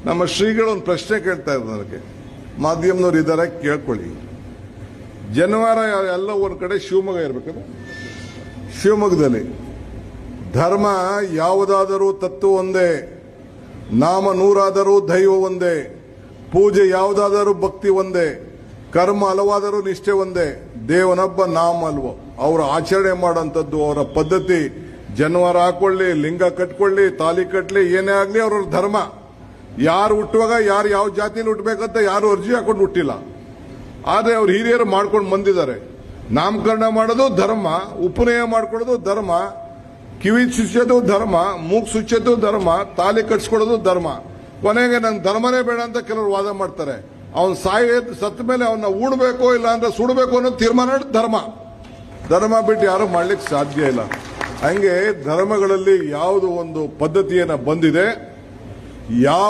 ನಮ್ಮ ಶ್ರೀಗಳು ಒಂದು ಪ್ರಶ್ನೆ ಕೇಳ್ತಾ ಇದ್ರು ನನಗೆ, ಮಾಧ್ಯಮದವ್ರು ಇದ್ದಾರೆ ಕೇಳ್ಕೊಳ್ಳಿ. ಜನವಾರ ಎಲ್ಲ ಒಂದ್ ಕಡೆ ಶಿವಮೊಗ್ಗ ಇರ್ಬೇಕಲ್ಲ, ಶಿವಮೊಗ್ಗದಲ್ಲಿ ಧರ್ಮ ಯಾವುದಾದರೂ ತತ್ವ ಒಂದೇ, ನಾಮ ನೂರಾದರೂ ದೈವ ಒಂದೇ, ಪೂಜೆ ಯಾವುದಾದರೂ ಭಕ್ತಿ ಒಂದೇ, ಕರ್ಮ ಹಲವಾದರೂ ನಿಷ್ಠೆ ಒಂದೇ, ದೇವನೊಬ್ಬ ನಾಮ ಅಲ್ವೋ. ಅವರ ಆಚರಣೆ ಮಾಡೋಂಥದ್ದು, ಅವರ ಪದ್ಧತಿ, ಜನವಾರ ಹಾಕೊಳ್ಳಿ, ಲಿಂಗ ಕಟ್ಕೊಳ್ಳಿ, ತಾಲಿ ಕಟ್ಲಿ, ಏನೇ ಆಗ್ಲಿ ಅವ್ರ ಧರ್ಮ. ಯಾರು ಹುಟ್ಟುವಾಗ ಯಾರು ಯಾವ ಜಾತಿಯಲ್ಲಿ ಹುಟ್ಟಬೇಕಂತ ಯಾರು ಅರ್ಜಿ ಹಾಕೊಂಡು ಹುಟ್ಟಿಲ್ಲ. ಆದ್ರೆ ಅವ್ರ ಹಿರಿಯರು ಮಾಡ್ಕೊಂಡು ಬಂದಿದ್ದಾರೆ. ನಾಮಕರಣ ಮಾಡೋದು ಧರ್ಮ, ಉಪನಯನ ಮಾಡ್ಕೊಳ್ಳೋದು ಧರ್ಮ, ಕಿವಿ ಸುಚ್ಚೋದು ಧರ್ಮ, ಮೂಗ್ ಸುಚ್ಚೋದು ಧರ್ಮ, ತಾಲಿ ಕಟ್ಸ್ಕೊಳ್ಳೋದು ಧರ್ಮ. ಕೊನೆಗೆ ನನ್ನ ಧರ್ಮನೇ ಬೇಡ ಅಂತ ಕೆಲವರು ವಾದ ಮಾಡ್ತಾರೆ. ಅವನ್ ಸತ್ತ ಮೇಲೆ ಅವನ್ನ ಉಣ್ಬೇಕು ಇಲ್ಲ ಅಂದ್ರೆ ಸುಡಬೇಕು ಅನ್ನೋ ತೀರ್ಮಾನ ಧರ್ಮ. ಧರ್ಮ ಬಿಟ್ಟು ಯಾರು ಮಾಡ್ಲಿಕ್ಕೆ ಸಾಧ್ಯ ಇಲ್ಲ. ಹಂಗೆ ಧರ್ಮಗಳಲ್ಲಿ ಯಾವುದು ಒಂದು ಪದ್ಧತಿಯನ್ನ ಬಂದಿದೆ, ಯಾವ